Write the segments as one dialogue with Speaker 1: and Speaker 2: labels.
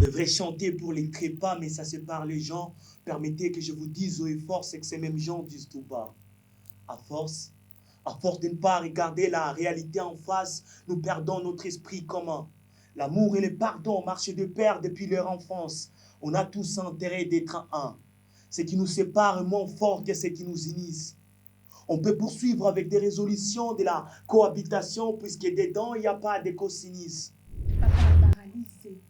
Speaker 1: devrait chanter pour les trépas, mais ça sépare les gens. Permettez que je vous dise haut et fort ce que ces mêmes gens disent tout bas. À force, à force de ne pas regarder la réalité en face, nous perdons notre esprit commun. L'amour et le pardon marchent de pair depuis leur enfance. On a tous intérêt d'être un. Ce qui nous sépare est moins fort que ce qui nous unisse. On peut poursuivre avec des résolutions de la cohabitation puisque dedans, il n'y a pas de cosinisme.
Speaker 2: Papa m'a paralysé.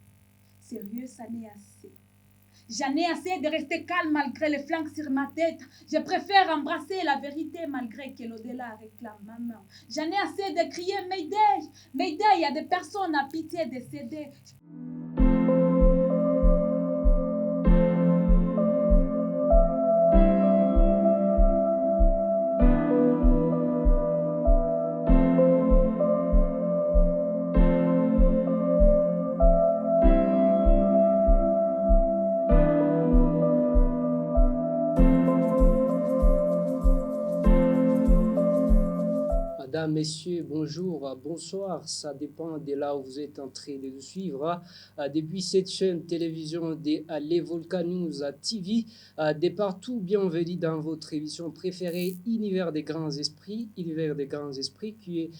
Speaker 2: Sérieux, ça n'est assez. J'en ai assez de rester calme malgré les flancs sur ma tête. Je préfère embrasser la vérité malgré que l'au-delà réclame ma main. J'en ai assez de crier Mayday, Mayday, il y a des personnes à pitié décédées.
Speaker 3: Mesdames, Messieurs, bonjour, bonsoir, ça dépend de là où vous êtes en train de nous suivre. Depuis cette chaîne télévision de Les Volcans News TV, de partout, bienvenue dans votre émission préférée, Univers des Grands Esprits. Univers des Grands Esprits, qui est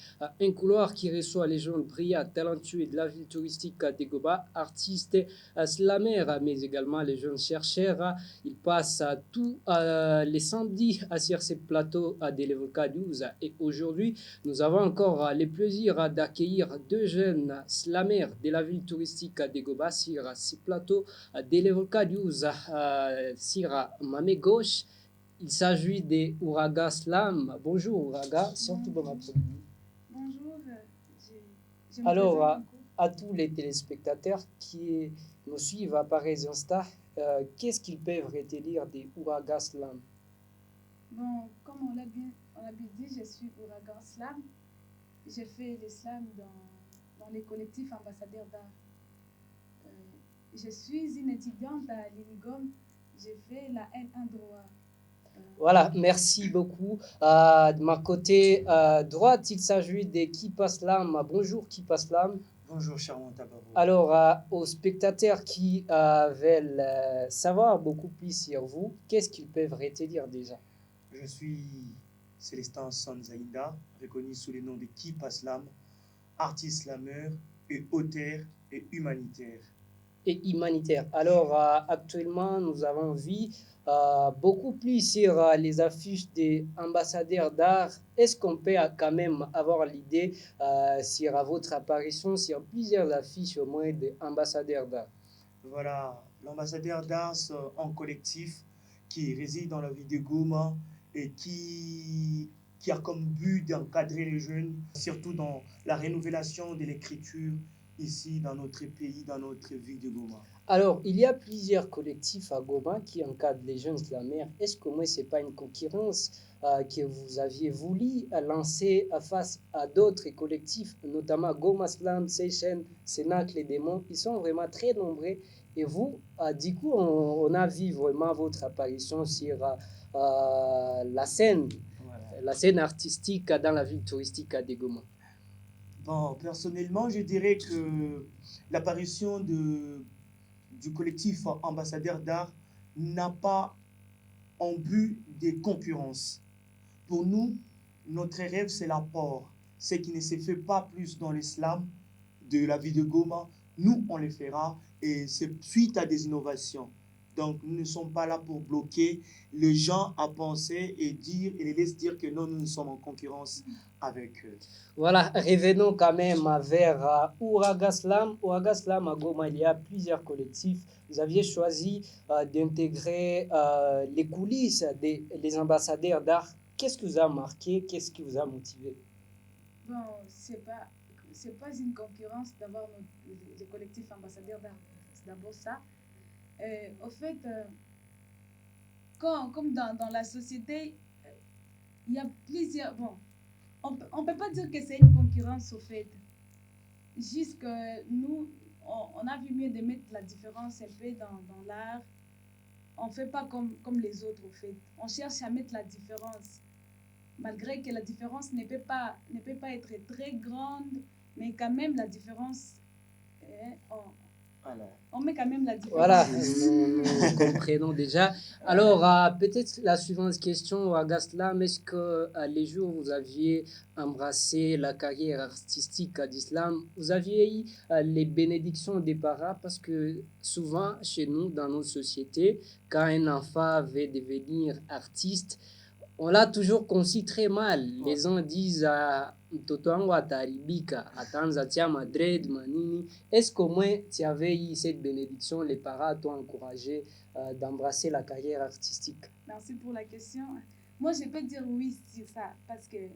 Speaker 3: un couloir qui reçoit les jeunes brillants, talentueux de la ville touristique de Goba, artistes, slameurs, mais également les jeunes chercheurs. Ils passent tous les samedis sur ce plateau de Les Volcans News. Et aujourd'hui, nous avons encore le plaisir d'accueillir deux jeunes slameurs de la ville touristique de Goba sur ce plateau de Les Volcans News sur ma gauche. Il s'agit de Ouraga Slam. Bonjour Ouraga, surtout bon après-midi.
Speaker 2: Bonjour, je me
Speaker 3: Alors,
Speaker 2: présente
Speaker 3: à tous les téléspectateurs qui nous suivent à pareils instants, qu'est-ce qu'ils peuvent retenir de Ouraga Slam?
Speaker 2: Bon, comme on l'a bien dit, je suis Ouragan Slam. J'ai fait le slam dans les collectifs ambassadeurs d'art. Je suis une étudiante à l'Unigom. J'ai fait la N1 droit.
Speaker 3: Voilà, merci beaucoup. De ma côté droite, il s'agit de Kipa Slam. Bonjour Kipa Slam.
Speaker 1: Bonjour, charmant Tabarou.
Speaker 3: Alors, aux spectateurs qui veulent savoir beaucoup plus sur vous, qu'est-ce qu'ils peuvent retenir déjà?
Speaker 1: Je suis Célestin Sanzaïda, reconnu sous le nom de Kipa Slam, artiste slameur et auteur et humanitaire.
Speaker 3: Et humanitaire. Alors, actuellement, nous avons vu beaucoup plus sur les affiches des ambassadeurs d'art. Est-ce qu'on peut quand même avoir l'idée sur votre apparition sur plusieurs affiches au moins des ambassadeurs d'art?
Speaker 1: Voilà, l'ambassadeur d'art en collectif qui réside dans la ville de Goma et qui a comme but d'encadrer les jeunes, surtout dans la rénovation de l'écriture ici dans notre pays, dans notre ville de Goma.
Speaker 3: Alors, il y a plusieurs collectifs à Goma qui encadrent les jeunes slameurs. Est-ce que moi, ce n'est pas une concurrence que vous aviez voulu lancer face à d'autres collectifs, notamment Goma Slam, Seychen, Sénac, les démons? Ils sont vraiment très nombreux. Et vous, du coup, on a vu vraiment votre apparition sur la scène,
Speaker 1: Voilà.
Speaker 3: la scène artistique dans la ville touristique de Goma.
Speaker 1: Bon, personnellement, je dirais que l'apparition du collectif ambassadeur d'art n'a pas en but de concurrence. Pour nous, notre rêve, c'est l'apport. Ce qui ne se fait pas plus dans l'islam de la vie de Goma, nous, on le fera et c'est suite à des innovations. Donc, nous ne sommes pas là pour bloquer les gens à penser et dire et les laisser dire que non, nous sommes en concurrence avec eux.
Speaker 3: Voilà, revenons quand même vers Ouraga Slam. Ouraga Slam à Goma, il y a plusieurs collectifs. Vous aviez choisi d'intégrer les coulisses des ambassadeurs d'art. Qu'est-ce qui vous a marqué? Qu'est-ce qui vous a motivé?
Speaker 2: Bon, c'est pas une concurrence d'avoir les collectifs ambassadeurs d'art. C'est d'abord ça. Au fait, comme dans la société, il y a plusieurs... Bon, on peut pas dire que c'est une concurrence au fait. Juste que nous, on a vu mieux de mettre la différence un peu dans l'art. On ne fait pas comme les autres au fait. On cherche à mettre la différence. Malgré que la différence ne peut pas être très grande, mais quand même la différence,
Speaker 1: Alors,
Speaker 2: On met quand même la différence.
Speaker 3: Voilà, nous comprenons déjà. Alors, peut-être la suivante question à Gaslam, est-ce que les jours où vous aviez embrassé la carrière artistique d'Islam, vous aviez eu les bénédictions des parents? Parce que souvent, chez nous, dans nos sociétés, quand un enfant veut devenir artiste, on l'a toujours conçu très mal. Les gens disent mtoto wangu ataharibika, ataanza tia madred manini. Est-ce qu'au moins tu avais eu cette bénédiction, les parents t'ont encouragé d'embrasser la carrière artistique?
Speaker 2: Merci pour la question. Moi, je peux dire oui sur ça, parce que,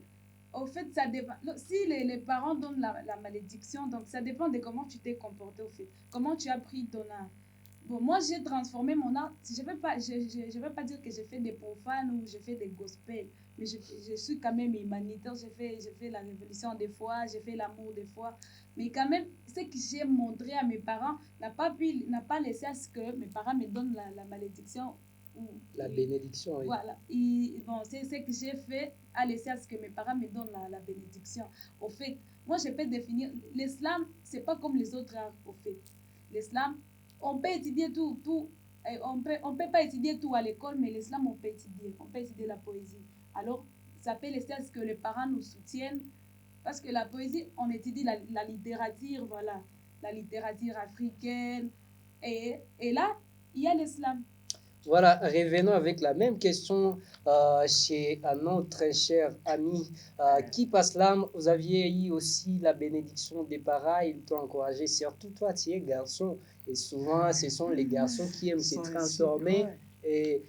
Speaker 2: au fait, ça dépend. Si les parents donnent la malédiction, donc ça dépend de comment tu t'es comporté, au fait. Comment tu as pris ton art. Bon, moi, j'ai transformé mon art. Je ne vais pas dire que j'ai fait des profanes ou j'ai fait des gospels, mais je suis quand même humanitaire. J'ai fait la révolution des fois, j'ai fait l'amour des fois. Mais quand même, ce que j'ai montré à mes parents n'a pas laissé à ce que mes parents me donnent la malédiction.
Speaker 3: La bénédiction, oui.
Speaker 2: Voilà. Bon, c'est ce que j'ai fait à laisser à ce que mes parents me donnent la bénédiction. Au fait, moi, je peux définir. L'islam, ce n'est pas comme les autres arts, au fait. L'islam, on peut étudier tout. On peut pas étudier tout à l'école, mais l'islam, on peut étudier la poésie. Alors, ça peut laisser à ce que les parents nous soutiennent, parce que la poésie, on étudie la littérature, voilà, la littérature africaine, et là, il y a l'islam.
Speaker 3: Voilà, revenons avec la même question chez un autre très cher ami qui passe l'âme. Vous aviez eu aussi la bénédiction des parents, ils t'ont encouragé, surtout toi, tu es garçon. Et souvent, ce sont les garçons qui aiment se transformer et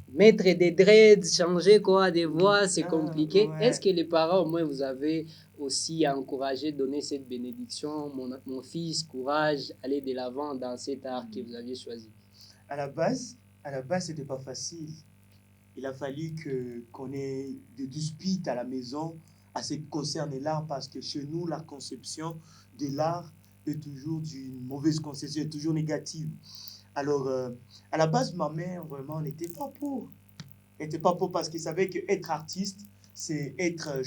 Speaker 3: mettre des dreads, changer quoi, des voix, c'est compliqué.
Speaker 1: Ouais.
Speaker 3: Est-ce que les parents, au moins, vous avez aussi encouragé, donné cette bénédiction, mon fils, courage, allez de l'avant dans cet art que vous aviez choisi?
Speaker 1: À la base, c'était pas facile. Il a fallu qu'on ait des disputes à la maison à ce qui concerne l'art, parce que chez nous, la conception de l'art est toujours d'une mauvaise conception, est toujours négative. Alors, à la base, ma mère, vraiment, n'était pas pour. Elle n'était pas pour parce qu'il savait qu'être artiste, c'est être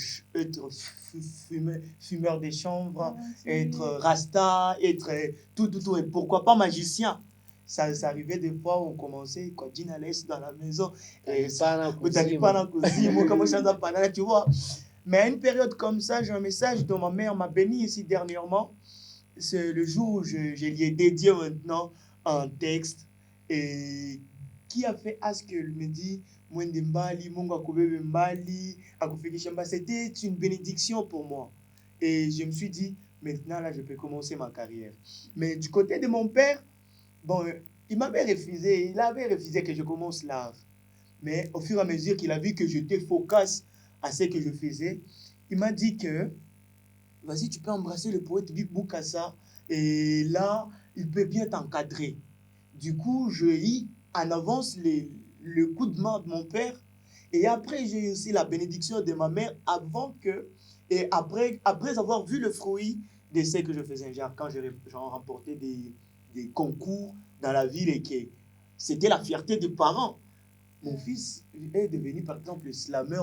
Speaker 1: fumeur des chambres, être rasta, être tout, et pourquoi pas magicien. Ça arrivait des fois où on commençait, quoi, Dina laisse dans la maison, et ça, tu vois. Mais à une période comme ça, j'ai un message dont ma mère m'a béni ici dernièrement. C'est le jour où je lui ai dédié maintenant un texte, et qui a fait à ce qu'elle me dit, c'était une bénédiction pour moi. Et je me suis dit, maintenant là, je peux commencer ma carrière. Mais du côté de mon père, bon, il avait refusé que je commence l'art. Mais au fur et à mesure qu'il a vu que j'étais focus à ce que je faisais, il m'a dit que, vas-y, tu peux embrasser le poète Big Boukassa, et là, il peut bien t'encadrer. Du coup, j'ai eu en avance le coup de main de mon père, et après, j'ai eu aussi la bénédiction de ma mère et après avoir vu le fruit de ce que je faisais. Genre, quand j'ai remporté des concours dans la ville, et que c'était la fierté des parents. Mon fils est devenu, par exemple, le slammer,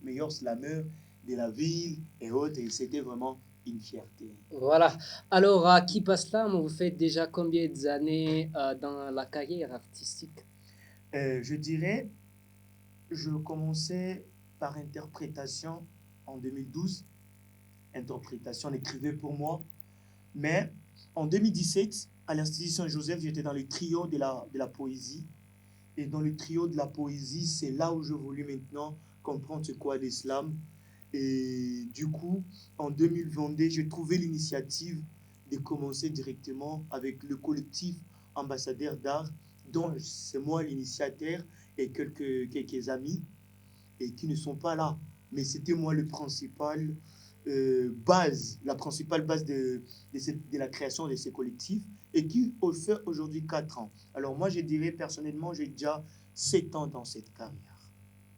Speaker 1: meilleur slammer de la ville et autres, et c'était vraiment une fierté.
Speaker 3: Voilà. Alors, à qui passe là, vous faites déjà combien d'années dans la carrière artistique?
Speaker 1: Je dirais, je commençais par interprétation en 2012. Interprétation, on écrivait pour moi. Mais en 2017, à l'Institut Joseph, j'étais dans le trio de la poésie. Et dans le trio de la poésie, c'est là où je voulais maintenant comprendre ce qu'est l'islam. Et du coup, en 2022, j'ai trouvé l'initiative de commencer directement avec le collectif Ambassadeur d'art, dont c'est moi l'initiateur et quelques amis, et qui ne sont pas là. Mais c'était moi la principale base de la création de ces collectifs, et qui fait aujourd'hui 4 ans. Alors moi, je dirais personnellement, j'ai déjà 7 ans dans cette carrière.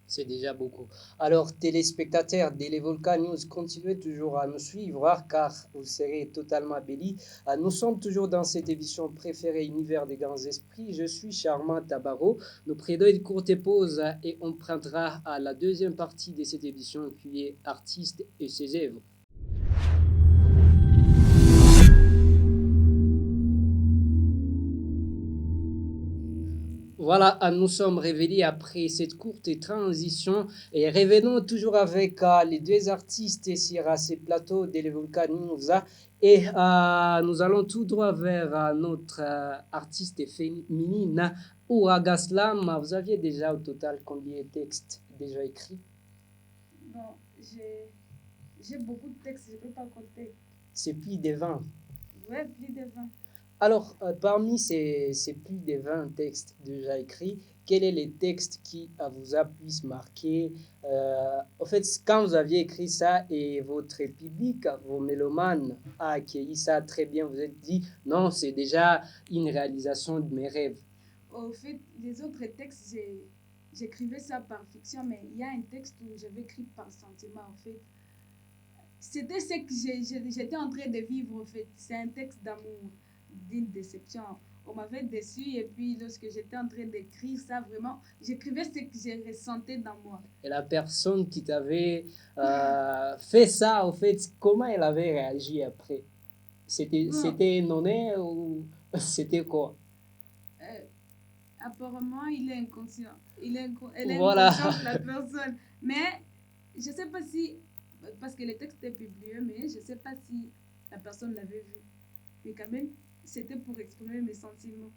Speaker 3: C'est déjà beaucoup. Alors, téléspectateurs d'Elevolca News, continuez toujours à nous suivre car vous serez totalement bénis. Nous sommes toujours dans cette émission préférée Univers des grands esprits. Je suis Charmant Tabaro. Nous prenons une courte pause et on prendra à la deuxième partie de cette émission qui est Artistes et ses œuvres. Voilà, nous sommes révélés après cette courte transition et revenons toujours avec les deux artistes sur ces plateaux de l'Evoluca News. Et nous allons tout droit vers notre artiste féminine, Ouaga Slam. Vous aviez déjà au total combien de textes déjà écrits?
Speaker 2: Bon, j'ai beaucoup de textes, je ne peux pas compter.
Speaker 3: C'est plus de 20.
Speaker 2: Ouais, plus de 20.
Speaker 3: Alors, parmi ces plus de 20 textes déjà écrits, quel est le texte qui vous a plus marqué? En fait, quand vous aviez écrit ça et votre public, vos mélomanes, a accueilli ça très bien, vous êtes dit, non, c'est déjà une réalisation de mes rêves.
Speaker 2: Au fait, les autres textes, j'écrivais ça par fiction, mais il y a un texte où j'avais écrit par sentiment, en fait. C'était ce que j'étais en train de vivre, en fait. C'est un texte d'amour, d'une déception. On m'avait déçu et puis lorsque j'étais en train d'écrire ça, vraiment, j'écrivais ce que j'ai ressenti dans moi.
Speaker 3: Et la personne qui t'avait fait ça, en fait, comment elle avait réagi après? C'était un honneur ou c'était quoi?
Speaker 2: Apparemment, il est inconscient. Elle est
Speaker 3: Voilà.
Speaker 2: inconsciente, la personne. Mais je ne sais pas si, parce que le texte est publié, mais je ne sais pas si la personne l'avait vu. Mais quand même, c'était pour exprimer mes sentiments.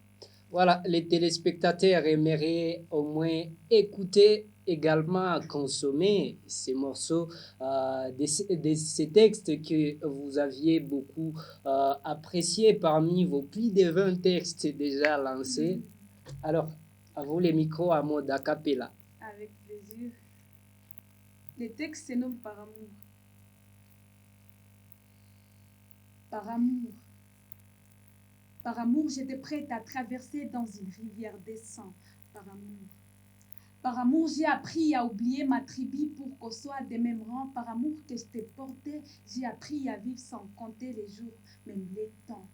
Speaker 3: Voilà, les téléspectateurs aimeraient au moins écouter, également consommer ces morceaux, de ces textes que vous aviez beaucoup appréciés parmi vos plus de 20 textes déjà lancés. Alors, à vous les micros à mode a cappella.
Speaker 2: Avec plaisir. Les textes se nomment Par amour. Par amour. Par amour, j'étais prête à traverser dans une rivière des sangs. Par amour. Par amour, j'ai appris à oublier ma tribu pour qu'on soit des mêmes rangs. Par amour que je t'ai porté, j'ai appris à vivre sans compter les jours, même les temps.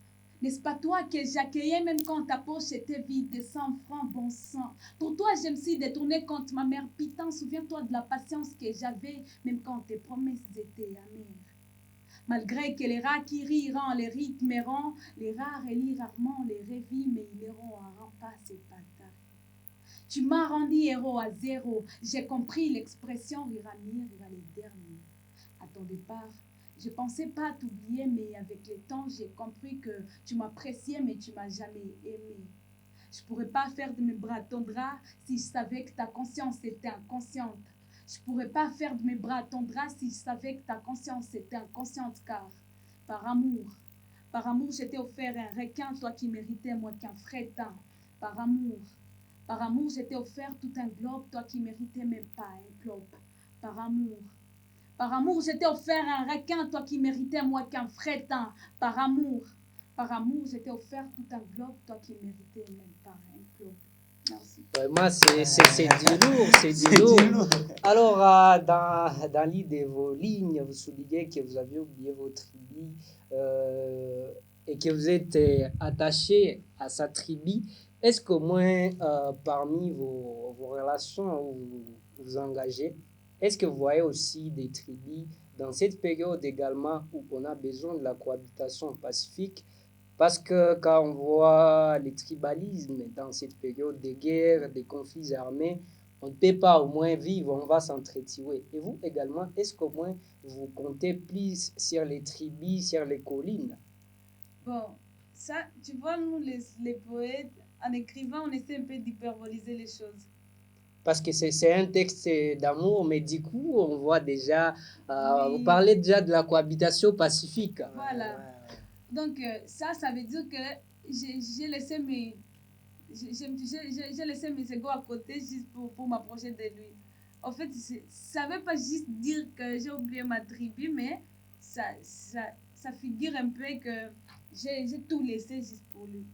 Speaker 2: N'est-ce pas toi que j'accueillais même quand ta poche était vide de 100 francs, bon sang? Pour toi, je me suis détournée contre ma mère pitant. Souviens-toi de la patience que j'avais, même quand tes promesses étaient amères. Malgré que les rats qui riront, les rythmeront, les rares élient rarement les révis, mais ils iront à rempas et patates. Tu m'as rendu héros à zéro. J'ai compris l'expression Riramir ira les derniers. À ton départ, je pensais pas t'oublier, mais avec le temps, j'ai compris que tu m'appréciais, mais tu m'as jamais aimé. Je pourrais pas faire de mes bras ton drap si je savais que ta conscience était inconsciente. Je pourrais pas faire de mes bras ton drap si je savais que ta conscience était inconsciente, car par amour, je t'ai offert un requin, toi qui méritais moins qu'un frétin. Par amour, je t'ai offert tout un globe, toi qui méritais même pas un globe. Par amour, je t'ai offert un requin, toi qui méritais moins qu'un frétin. Par amour, je t'ai offert tout un globe, toi qui méritais même pas un globe. Merci.
Speaker 3: Vraiment, c'est du lourd, c'est du lourd. Alors, dans l'idée de vos lignes, vous soulignez que vous avez oublié votre tribu et que vous êtes attaché à sa tribu. Est-ce qu'au moins, parmi vos relations où vous vous engagez, est-ce que vous voyez aussi des tribus dans cette période également où on a besoin de la cohabitation pacifique? Parce que quand on voit les tribalismes dans cette période de guerre, des conflits armés, on ne peut pas au moins vivre, on va s'entretuer. Et vous également, est-ce qu'au moins vous comptez plus sur les tribus, sur les collines?
Speaker 2: Bon, ça, tu vois, nous, les poètes, en écrivant, on essaie un peu d'hyperboliser les choses.
Speaker 3: Parce que c'est un texte d'amour, mais du coup, on voit déjà,
Speaker 2: Oui.
Speaker 3: vous parlez déjà de la cohabitation pacifique.
Speaker 2: Voilà. Donc, ça veut dire que j'ai laissé j'ai laissé mes égos à côté juste pour m'approcher de lui. En fait, ça ne veut pas juste dire que j'ai oublié ma tribu, mais ça figure un peu que j'ai tout laissé juste pour lui.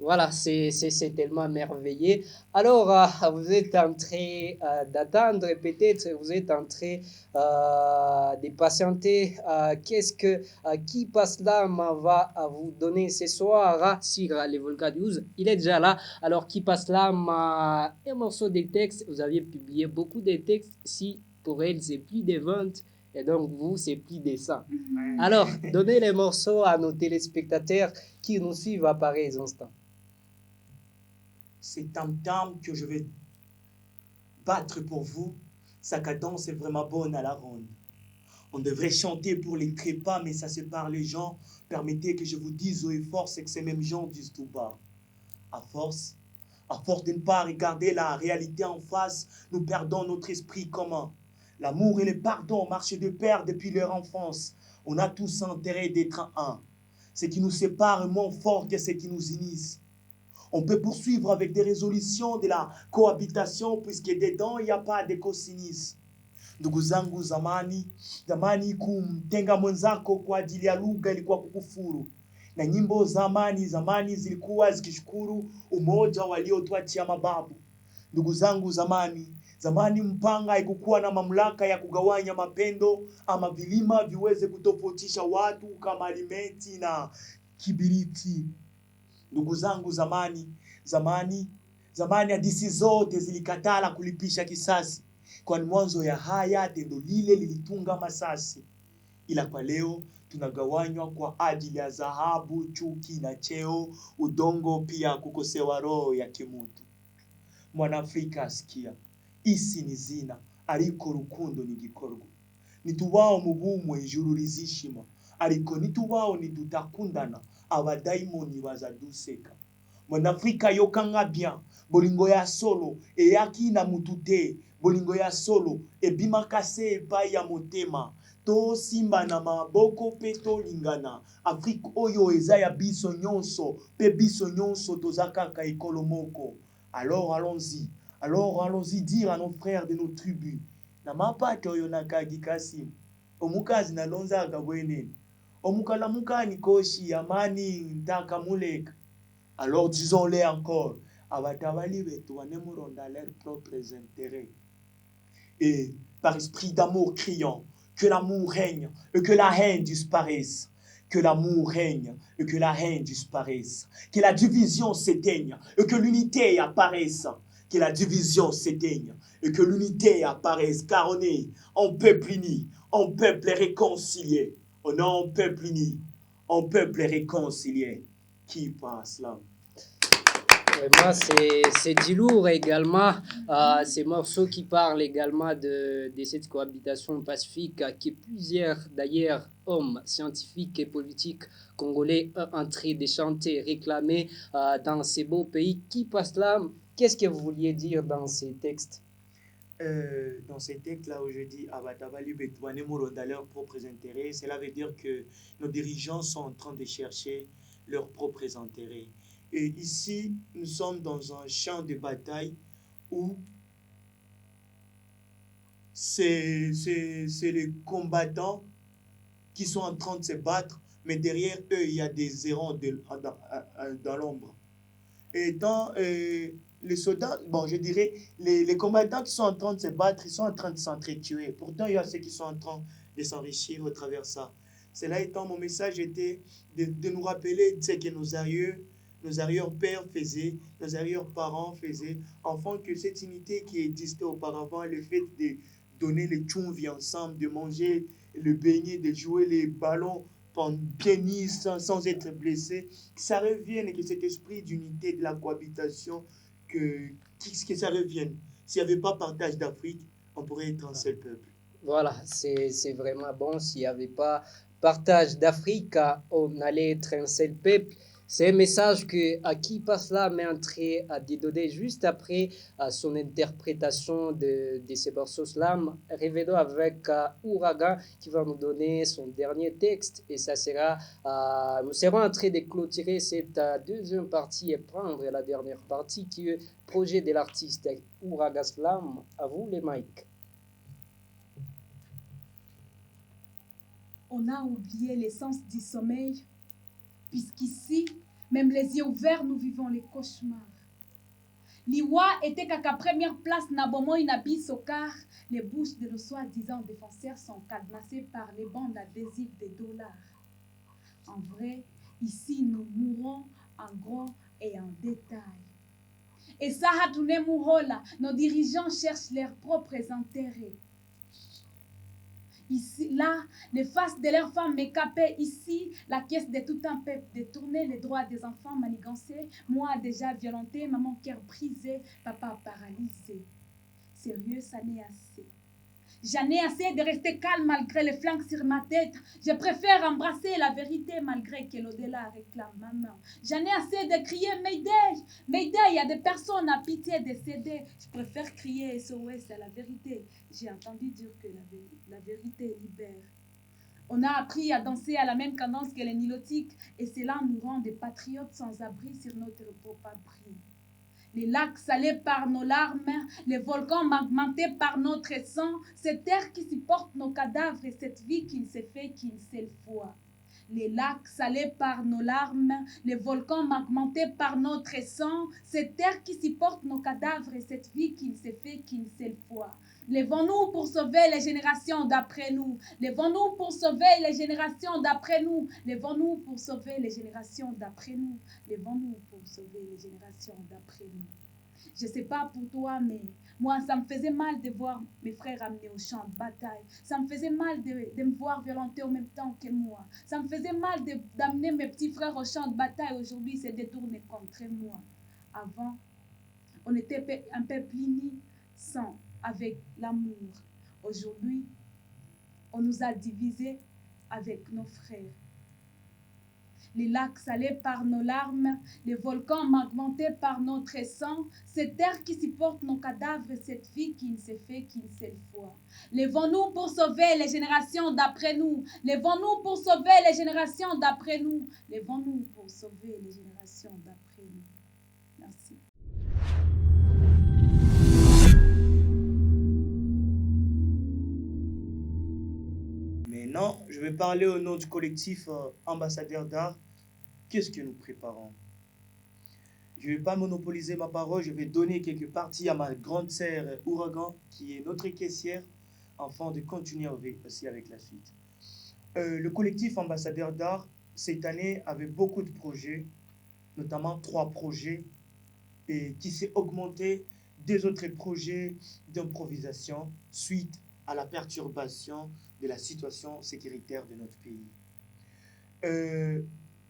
Speaker 3: Voilà, c'est tellement merveilleux. Alors, vous êtes en train d'attendre, peut-être vous êtes en train de patienter. Qui passe là va vous donner ce soir sur les Volca News. Il est déjà là. Alors, qui passe là un morceau de texte. Vous aviez publié beaucoup de textes. Si pour elle, c'est plus de 20. Et donc, vous, c'est plus de 100. Alors, donnez les morceaux à nos téléspectateurs qui nous suivent à pareils instants.
Speaker 1: C'est tam-tam que je vais battre pour vous. Sa cadence est vraiment bonne à la ronde. On devrait chanter pour les trépas, mais ça sépare les gens. Permettez que je vous dise haut et fort ce que ces mêmes gens disent tout bas. À force de ne pas regarder la réalité en face, nous perdons notre esprit commun. L'amour et le pardon marchent de pair depuis leur enfance. On a tous intérêt d'être un. Ce qui nous sépare est moins fort que ce qui nous unisse. On peut poursuivre avec des résolutions de la cohabitation puisque dedans il n'y a pas de cosinis. Ndugu zangu, zamani kumtenga mwenzako kwa ajili ya lugha ilikuwa kukufuru, na nyimbo zamani zilikuwa zikishukuru umoja waliotuachia mababu. Ndugu zangu, zamani mpanga haikukuwa na mamlaka ya kugawanya mapendo ama vilima viweze kutofautisha watu kama alimenti na kibiriti. Ndugu zangu, zamani hadithi zote zilikatala kulipisha kisasi, kwani mwanzo ya haya tendo lile lilitunga masasi. Ila kwa leo tunagawanywa kwa ajili ya dhahabu, chuki na cheo, udongo, pia kukosewa roho ya kimutu. Mwanafrika asikia, isi ni zina, ariko rukundo ni gikorwa. Nituwao mubumwe ijuru rizishima, ariko nituwao nidutakundana, abadaimoni bazaduseka. Mwanafrika yokanga bien, bolingo ya solo, eyaki na mutute, bolingo ya solo, ebima kase epai ya motema. To simba na maboko pe to lingana. Afrique oyo eza ya biso nyonso, pe biso nyonso tozakaka ekolo moko. Alors allons-y dire à nos frères de nos tribus. Na mapata oyo nakagi kasi. Omukazi na lonza kabweneni. Omukala mukani koshi amani ntaka muleka. Alors disons-les encore. Abatabali betu wanemuronda leurs propres intérêts. Et par esprit d'amour criant, que l'amour règne et que la haine disparaisse. Que l'amour règne et que la haine disparaisse. Que la division s'éteigne et que l'unité apparaisse. Que la division s'éteigne et que l'unité apparaisse. Car on est un peuple uni, un peuple réconcilié. On est un peuple uni, un peuple réconcilié. Qui passe là?
Speaker 3: Vraiment, c'est du lourd également. Ces morceaux qui parlent également de cette cohabitation pacifique que plusieurs, d'ailleurs, hommes scientifiques et politiques congolais ont en train de chanter, réclamer dans ces beaux pays. Qui passe là? Qu'est-ce que vous vouliez dire dans ces textes?
Speaker 1: Dans ces textes-là où je dis Abatabali Betouane Moro dans leurs propres intérêts, cela veut dire que nos dirigeants sont en train de chercher leurs propres intérêts. Et ici, nous sommes dans un champ de bataille où c'est les combattants qui sont en train de se battre, mais derrière eux, il y a des errants dans l'ombre. Et dans les soldats, bon, je dirais, les combattants qui sont en train de se battre, ils sont en train de s'entretuer. Pourtant, il y a ceux qui sont en train de s'enrichir au travers de ça. Cela étant, mon message était de nous rappeler ce que nos arrière-pères faisaient, nos arrière-parents faisaient, afin que cette unité qui existait auparavant, le fait de donner les tchoumvis ensemble, de manger le beignet, de jouer les ballons bien mis sans être blessé, que ça revienne et que cet esprit d'unité, de la cohabitation, que ça revienne. S'il n'y avait pas partage d'Afrique, on pourrait être un seul peuple.
Speaker 3: Voilà, c'est vraiment bon. S'il n'y avait pas partage d'Afrique, on allait être un seul peuple. C'est un message que Aki Pasla met en train à dédoder juste après son interprétation de ces morceaux slam. Revenons avec Ouragan qui va nous donner son dernier texte et ça sera, nous serons en train de clôturer cette deuxième partie et prendre la dernière partie qui est projet de l'artiste Ouragan Slam. À vous les mics.
Speaker 2: On a oublié l'essence du sommeil, puisqu'ici, même les yeux ouverts, nous vivons les cauchemars. Liwa était qu'à première place, Nabomo Inabiso, car les bouches de nos soi-disant défenseurs sont cadenassées par les bandes adhésives des dollars. En vrai, ici, nous mourrons en gros et en détail. Et ça, Hatoune Mourola, nos dirigeants cherchent leurs propres intérêts. Ici, là, les faces de leurs femmes m'écapaient. Ici, la caisse de tout un peuple détournée, les droits des enfants manigancés. Moi déjà violenté, maman cœur brisé, papa paralysé. Sérieux, ça n'est assez. J'en ai assez de rester calme malgré les flingues sur ma tête. Je préfère embrasser la vérité malgré que l'au-delà réclame ma main. J'en ai assez de crier Mayday, Mayday, il y a des personnes à pitié décédées. Je préfère crier SOS à la vérité. J'ai entendu dire que la vérité libère. On a appris à danser à la même cadence que les nilotiques et cela nous rend des patriotes sans abri sur notre propre abri. Les lacs salés par nos larmes, les volcans magmentés par notre sang, cette terre qui supporte nos cadavres et cette vie qui ne s'est fait qu'une seule fois. Les lacs salés par nos larmes, les volcans magmentés par notre sang, cette terre qui supporte nos cadavres et cette vie qui ne s'est fait qu'une seule fois. Lèvons-nous pour sauver les générations d'après nous. Lèvons-nous pour sauver les générations d'après nous. Lèvons-nous pour sauver les générations d'après nous. Lèvons-nous pour sauver les générations d'après nous. Je ne sais pas pour toi, mais moi, ça me faisait mal de voir mes frères amenés au champ de bataille. Ça me faisait mal de me voir violentés en même temps que moi. Ça me faisait mal d'amener mes petits frères au champ de bataille. Aujourd'hui, c'est détourné contre moi. Avant, on était un peuple uni, sans, avec l'amour. Aujourd'hui, on nous a divisés avec nos frères. Les lacs salés par nos larmes, les volcans magmentés par notre sang, cette terre qui supporte nos cadavres et cette vie qui ne s'est fait qu'une seule fois. Lèvons-nous pour sauver les générations d'après nous. Lèvons-nous pour sauver les générations d'après nous. Lèvons-nous pour sauver les générations d'après nous. Merci.
Speaker 1: Maintenant, je vais parler au nom du collectif Ambassadeurs d'art. Qu'est-ce que nous préparons? Je ne vais pas monopoliser ma parole, je vais donner quelques parties à ma grande sœur Ouragan, qui est notre caissière, afin de continuer aussi avec la suite. Le collectif Ambassadeurs d'art, cette année, avait beaucoup de projets, notamment 3 projets, et qui s'est augmenté des autres projets d'improvisation suite à la perturbation de la situation sécuritaire de notre pays.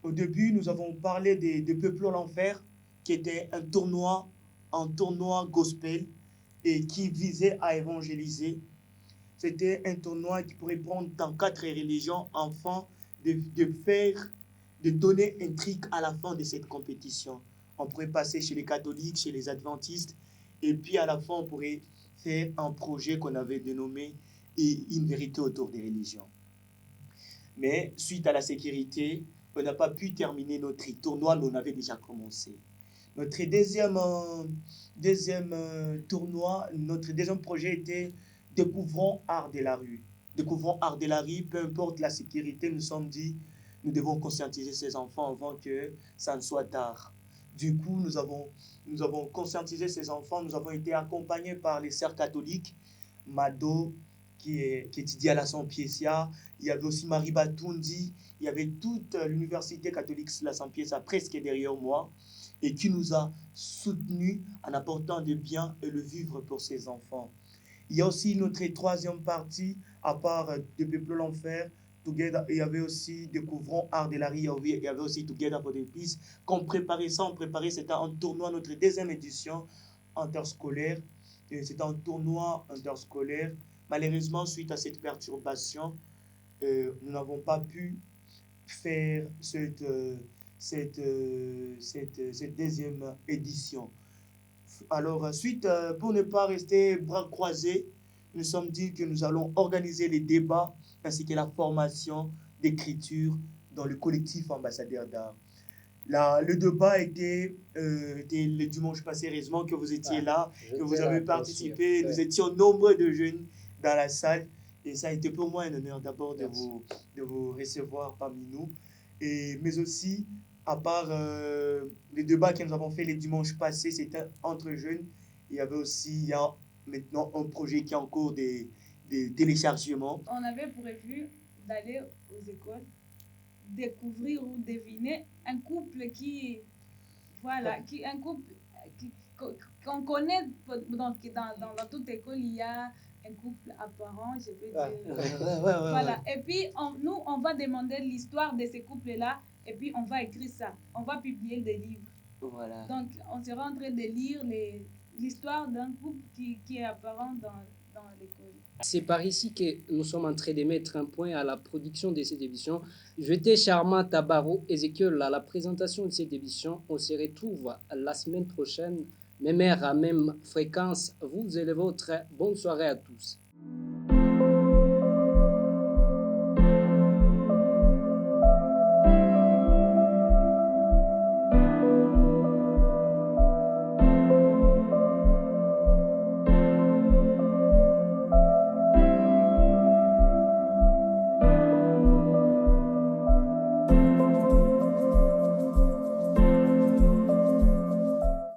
Speaker 1: Au début, nous avons parlé de Peuplons l'Enfer, qui était un tournoi gospel et qui visait à évangéliser. C'était un tournoi qui pourrait prendre dans 4 religions afin de donner un truc à la fin de cette compétition. On pourrait passer chez les catholiques, chez les adventistes, et puis à la fin, on pourrait faire un projet qu'on avait dénommé Une vérité autour des religions. Mais suite à la sécurité, on n'a pas pu terminer notre tournoi, mais on avait déjà commencé. Notre deuxième tournoi, notre deuxième projet était Découvrons art de la rue. Découvrons art de la rue, peu importe la sécurité, nous sommes dit, nous devons conscientiser ces enfants avant que ça ne soit tard. Du coup, nous avons conscientisé ces enfants, nous avons été accompagnés par les sœurs catholiques, Mado, qui étudie à la Saint-Piécia, il y avait aussi Marie Batundi, il y avait toute l'université catholique de la Saint-Piécia presque derrière moi, et qui nous a soutenus en apportant des biens et le vivre pour ces enfants. Il y a aussi notre troisième partie, à part de Peuplons l'Enfer, Together, il y avait aussi Découvrons Art de la rue, il y avait aussi Together for the Peace. Qu'on préparait ça, c'était un tournoi, notre deuxième édition interscolaire. C'était un tournoi interscolaire. Malheureusement, suite à cette perturbation, nous n'avons pas pu faire cette deuxième édition. Alors, ensuite, pour ne pas rester bras croisés, nous sommes dit que nous allons organiser les débats ainsi que la formation d'écriture dans le collectif Ambassadeurs d'art. Le débat était le dimanche passé, heureusement que vous étiez là, que vous avez participé. Nous étions nombreux de jeunes dans la salle et ça a été pour moi un honneur d'abord de vous recevoir parmi nous. Mais aussi, à part les débats que nous avons fait les dimanches passés, c'était entre jeunes. Il y a maintenant un projet qui est en cours de téléchargement.
Speaker 2: On avait prévu d'aller aux écoles, découvrir ou deviner un couple qu'on connaît dans toute école. Il y a un couple apparent, je veux
Speaker 1: Ah,
Speaker 2: dire.
Speaker 1: ouais.
Speaker 2: Voilà. Et puis, nous, on va demander l'histoire de ces couples-là et puis on va écrire ça. On va publier des livres.
Speaker 3: Voilà.
Speaker 2: Donc, on sera en train de lire l'histoire d'un couple qui est apparent dans l'école.
Speaker 3: C'est par ici que nous sommes en train de mettre un point à la production de cette émission. J'étais Charmant Tabaro Ezekiel à la présentation de cette émission. On se retrouve la semaine prochaine, même heure à même fréquence. Vous et les vôtres, bonne soirée à tous.